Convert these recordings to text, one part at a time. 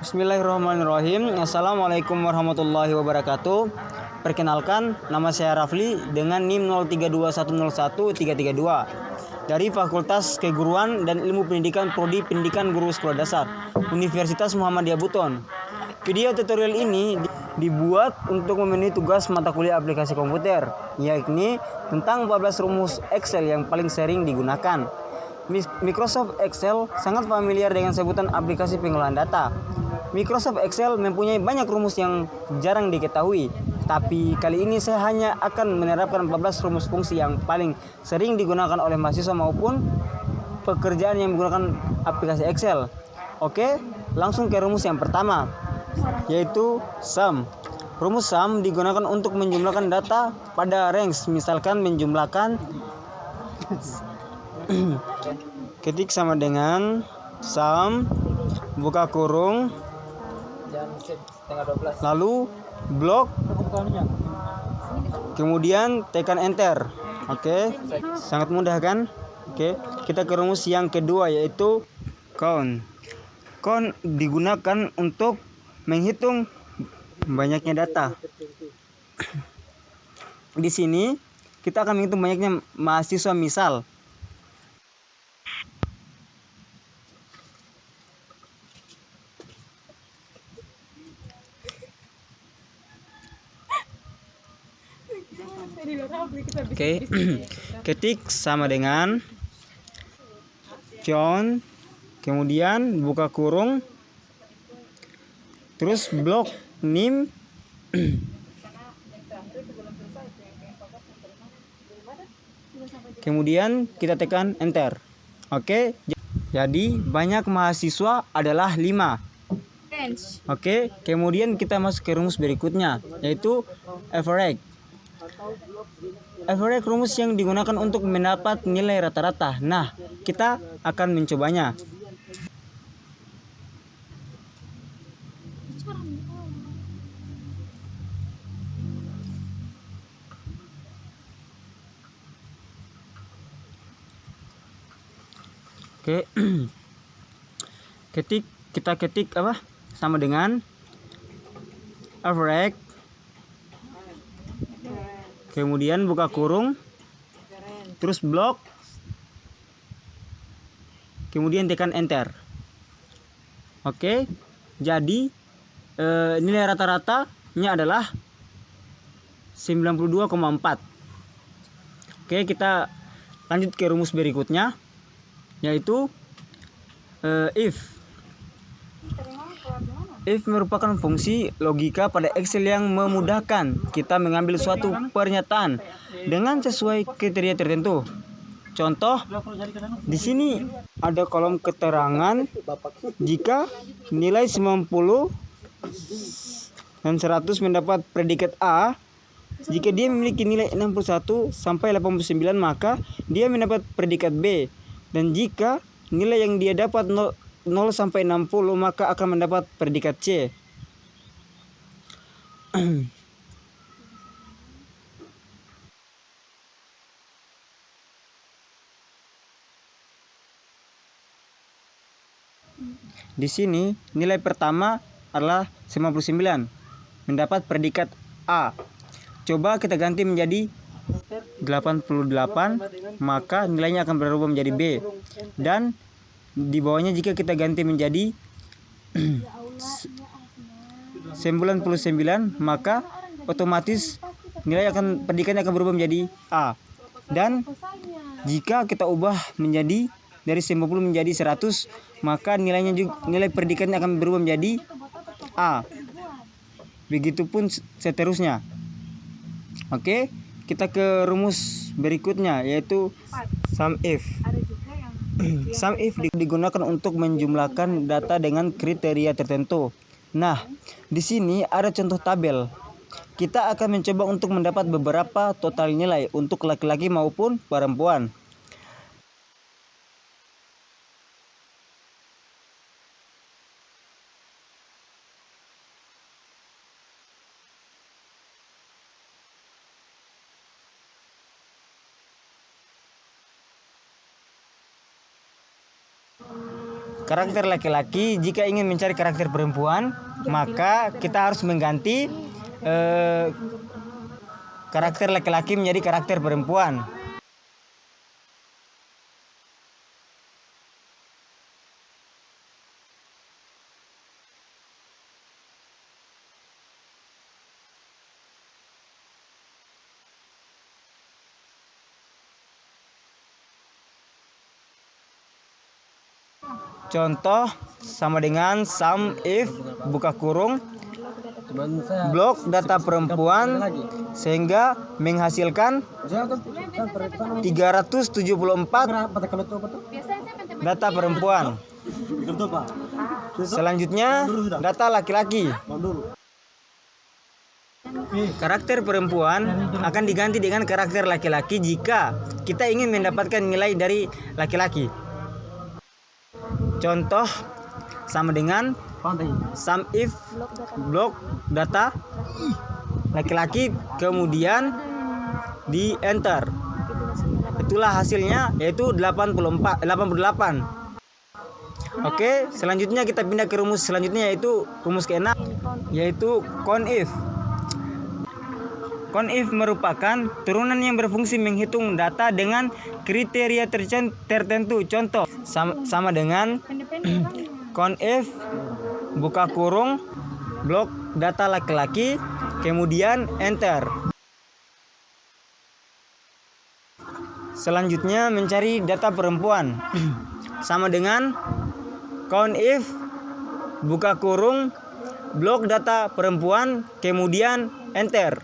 Bismillahirrahmanirrahim. Assalamualaikum warahmatullahi wabarakatuh. Perkenalkan, nama saya Rafli dengan NIM 0321011332 dari Fakultas Keguruan dan Ilmu Pendidikan Prodi Pendidikan Guru Sekolah Dasar Universitas Muhammadiyah Buton. Video tutorial ini dibuat untuk memenuhi tugas mata kuliah aplikasi komputer, yakni tentang 14 rumus Excel yang paling sering digunakan. Microsoft Excel sangat familiar dengan sebutan aplikasi pengolahan data. Microsoft Excel mempunyai banyak rumus yang jarang diketahui, tapi kali ini saya hanya akan menerapkan 14 rumus fungsi yang paling sering digunakan oleh mahasiswa maupun pekerjaan yang menggunakan aplikasi Excel. Oke, langsung ke rumus yang pertama, yaitu sum. Rumus sum digunakan untuk menjumlahkan data pada range, misalkan menjumlahkan ketik sama dengan sum buka kurung lalu blok, kemudian tekan enter. Oke, sangat mudah kan? Oke, kita ke rumus yang kedua, yaitu count. Count digunakan untuk menghitung banyaknya data. Di sini kita akan menghitung banyaknya mahasiswa. Misal oke, ketik sama dengan count, kemudian buka kurung, terus blok NIM, kemudian kita tekan enter. Oke, jadi banyak mahasiswa adalah 5. Oke, kemudian kita masuk ke rumus berikutnya, yaitu average. Average rumus yang digunakan untuk mendapat nilai rata-rata. Nah, kita akan mencobanya. Oke, kita ketik apa? Sama dengan average, kemudian buka kurung, terus blok, kemudian tekan enter. Oke, jadi nilai rata-ratanya adalah 92,4. Oke, kita lanjut ke rumus berikutnya, yaitu if. If merupakan fungsi logika pada Excel yang memudahkan kita mengambil suatu pernyataan dengan sesuai kriteria tertentu. Contoh, di sini ada kolom keterangan jika nilai 90 dan 100 mendapat predikat A. Jika dia memiliki nilai 61 sampai 89, maka dia mendapat predikat B. Dan jika nilai yang dia dapat 0 sampai 60, maka akan mendapat predikat C. Di sini nilai pertama adalah 99, mendapat predikat A. Coba kita ganti menjadi 88, maka nilainya akan berubah menjadi B. Dan di bawahnya jika kita ganti menjadi 99, maka otomatis nilai predikatnya akan berubah menjadi A. Dan jika kita ubah menjadi dari 90 menjadi 100, maka nilai predikatnya akan berubah menjadi A. Begitupun seterusnya. Oke, kita ke rumus berikutnya, yaitu sum if. Sum if digunakan untuk menjumlahkan data dengan kriteria tertentu. Nah, di sini ada contoh tabel. Kita akan mencoba untuk mendapat beberapa total nilai untuk laki-laki maupun perempuan. karakter laki-laki. Jika ingin mencari karakter perempuan, maka kita harus mengganti karakter laki-laki menjadi karakter perempuan. Contoh sama dengan sum if buka kurung blok data perempuan sehingga menghasilkan 374 data perempuan. Selanjutnya data laki-laki. Karakter perempuan akan diganti dengan karakter laki-laki jika kita ingin mendapatkan nilai dari laki-laki. Contoh sama dengan sum if blok data laki-laki kemudian di enter. Itulah hasilnya, yaitu 88. Oke, selanjutnya kita pindah ke rumus selanjutnya, yaitu rumus ke-6, yaitu conif. Conif merupakan turunan yang berfungsi menghitung data dengan kriteria tertentu. Contoh sama dengan conif buka kurung blok data laki-laki kemudian enter. Selanjutnya mencari data perempuan. Sama dengan conif buka kurung blok data perempuan kemudian enter.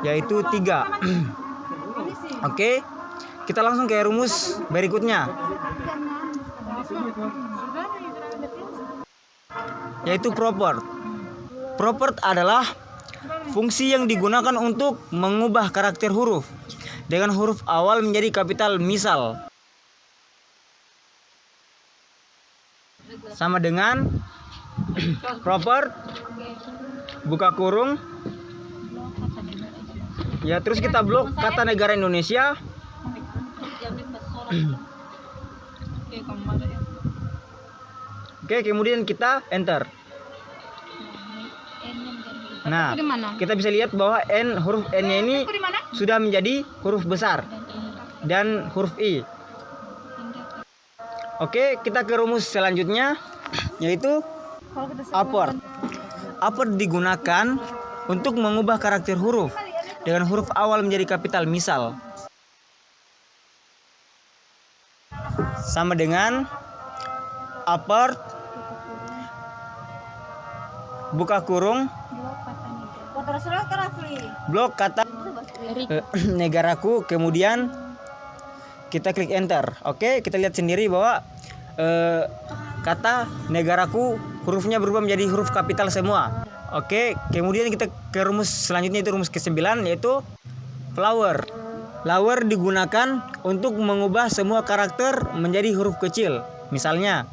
Yaitu 3. Oke, kita langsung ke rumus berikutnya, yaitu propert. Propert adalah fungsi yang digunakan untuk mengubah karakter huruf dengan huruf awal menjadi kapital. Misal sama dengan propert buka kurung, ya terus kita blok kata negara Indonesia. Oke, kemudian kita enter. Nah, kita bisa lihat bahwa huruf N ini sudah menjadi huruf besar dan huruf I. Oke, kita ke rumus selanjutnya, yaitu upward. Upward digunakan untuk mengubah karakter huruf dengan huruf awal menjadi kapital. Misal sama dengan upward buka kurung blok kata negaraku kemudian kita klik enter. Oke, kita lihat sendiri bahwa kata negaraku hurufnya berubah menjadi huruf kapital semua. Oke, kemudian kita ke rumus selanjutnya, itu rumus ke-9, yaitu flower. Flower digunakan untuk mengubah semua karakter menjadi huruf kecil. Misalnya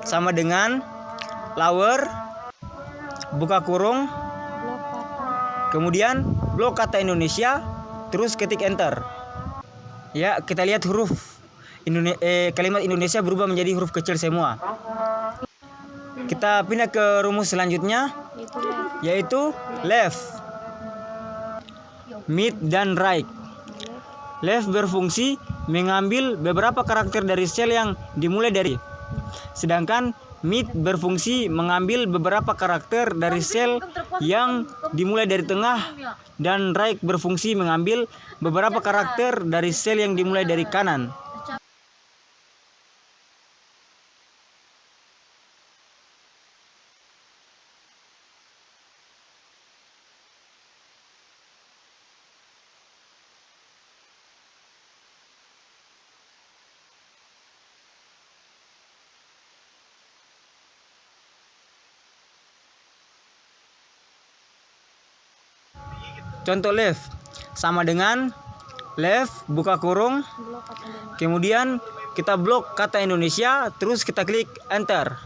sama dengan flower buka kurung kemudian blok kata Indonesia terus ketik enter. Ya, kita lihat kalimat Indonesia berubah menjadi huruf kecil semua. Kita pindah ke rumus selanjutnya, yaitu left, mid, dan right. Left berfungsi mengambil beberapa karakter dari sel yang dimulai dari, sedangkan mid berfungsi mengambil beberapa karakter dari sel yang dimulai dari tengah, dan right berfungsi mengambil beberapa karakter dari sel yang dimulai dari kanan. contoh left sama dengan left buka kurung, kemudian kita blok kata Indonesia, terus kita klik enter.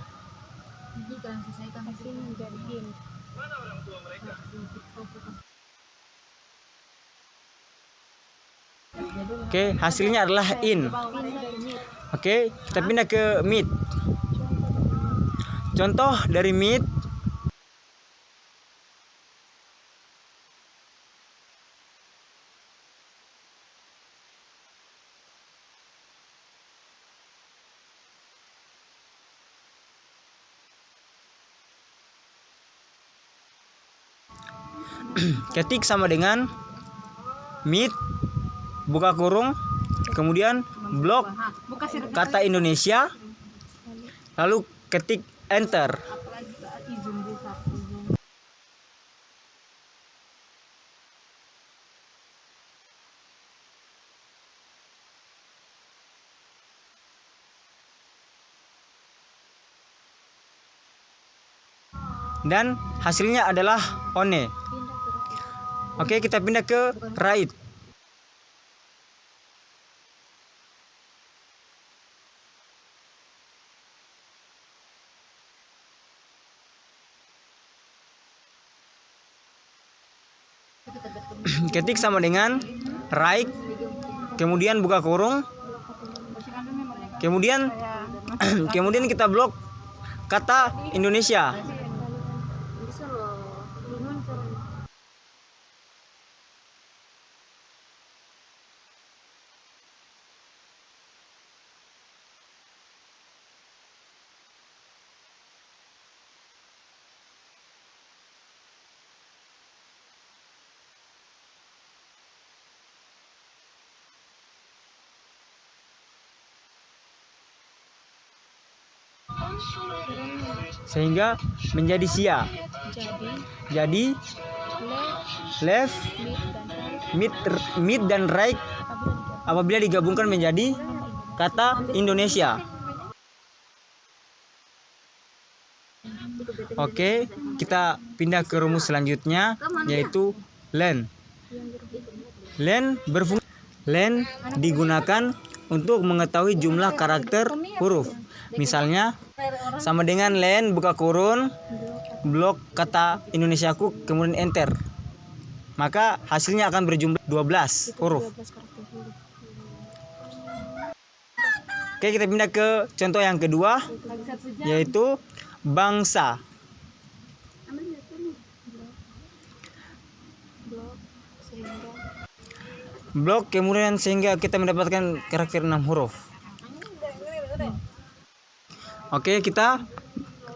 Oke, hasilnya adalah in. Oke, kita pindah ke meet. Contoh dari meet. Ketik sama dengan meet buka kurung, kemudian blok kata Indonesia, lalu ketik enter. Dan hasilnya adalah one. Oke, kita pindah ke right. Ketik sama dengan right, kemudian buka kurung, kemudian kita blok kata Indonesia. Sehingga menjadi sia. Jadi left, mid dan right apabila digabungkan menjadi kata Indonesia. Oke, kita pindah ke rumus selanjutnya, yaitu len. Len digunakan untuk mengetahui jumlah karakter huruf. Misalnya sama dengan len buka kurung, blok kata Indonesiaku, kemudian enter. Maka hasilnya akan berjumlah 12 huruf. Oke, kita pindah ke contoh yang kedua, yaitu bangsa. Blok kemudian sehingga kita mendapatkan karakter 6 huruf. Oke, kita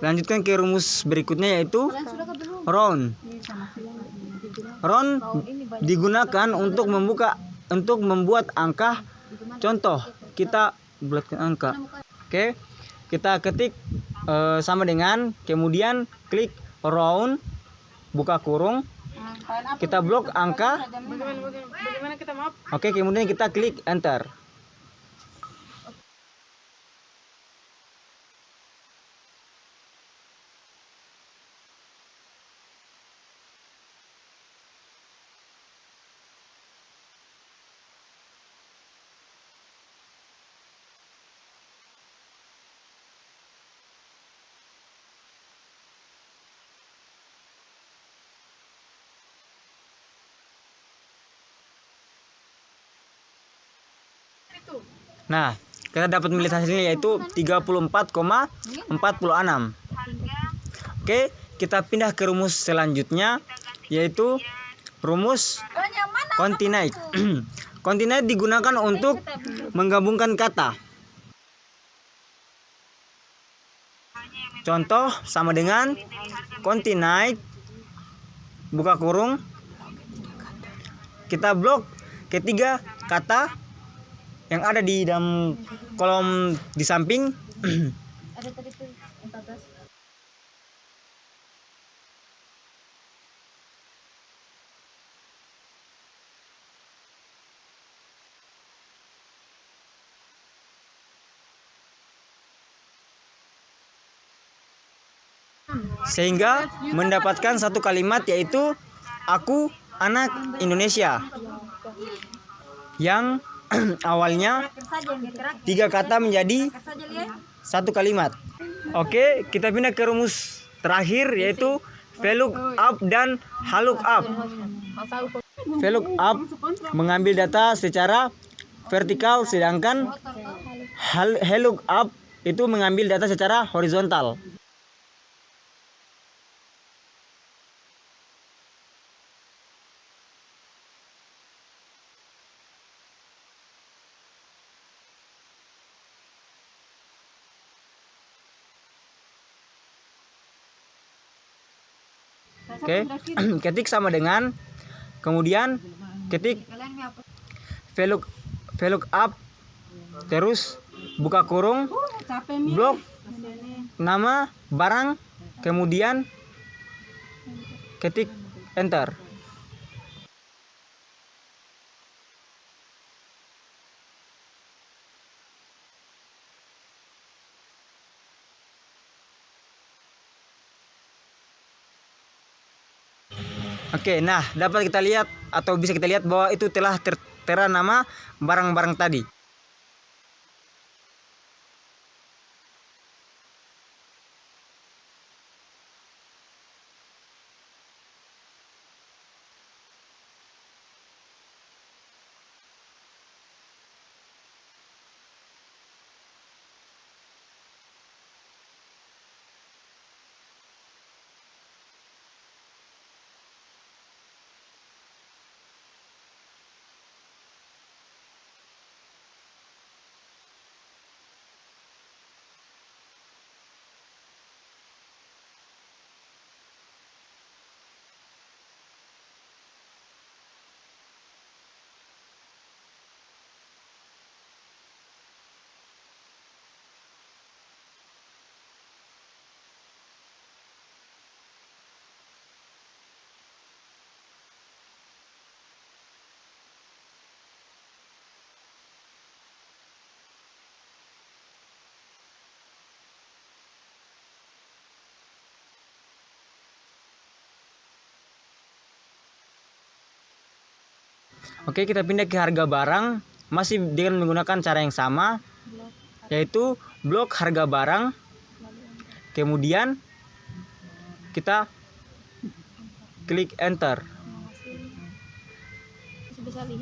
lanjutkan ke rumus berikutnya, yaitu round. Round digunakan untuk membuat angka. Contoh, kita buatkan angka. Oke, kita ketik sama dengan, kemudian klik round buka kurung, kita blok angka. Oke, kemudian kita klik enter. Nah, kita dapat melihat hasilnya, yaitu 34,46. Oke, kita pindah ke rumus selanjutnya, yaitu rumus continuate. Continuate digunakan untuk menggabungkan kata. Contoh sama dengan continuate buka kurung, kita blok ketiga kata yang ada di dalam kolom di samping. Ada tadi tuh 14. Sehingga mendapatkan satu kalimat, yaitu aku anak Indonesia yang awalnya 3 kata menjadi 1 kalimat. Oke, kita pindah ke rumus terakhir yaitu VLOOKUP dan HLOOKUP. VLOOKUP mengambil data secara vertikal, sedangkan HLOOKUP itu mengambil data secara horizontal. Oke, ketik sama dengan, kemudian ketik VLOOKUP, terus buka kurung, blok nama barang, kemudian ketik enter. Oke, nah dapat kita lihat atau bisa kita lihat bahwa itu telah tertera nama barang-barang tadi. Oke, kita pindah ke harga barang, masih dengan menggunakan cara yang sama, yaitu blok harga barang. Kemudian kita klik enter.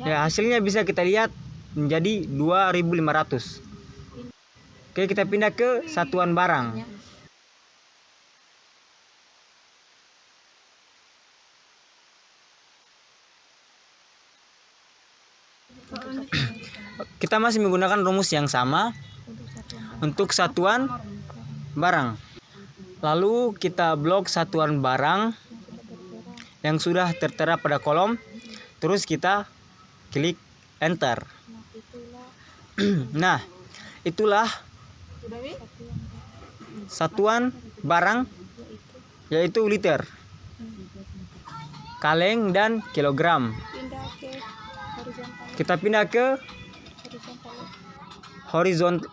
Ya, hasilnya bisa kita lihat menjadi 2.500. Oke, kita pindah ke satuan barang. Kita masih menggunakan rumus yang sama untuk satuan barang. Lalu kita blok satuan barang yang sudah tertera pada kolom, terus kita klik enter. Nah, itulah satuan barang, yaitu liter, kaleng, dan kilogram. Kita pindah ke horizontal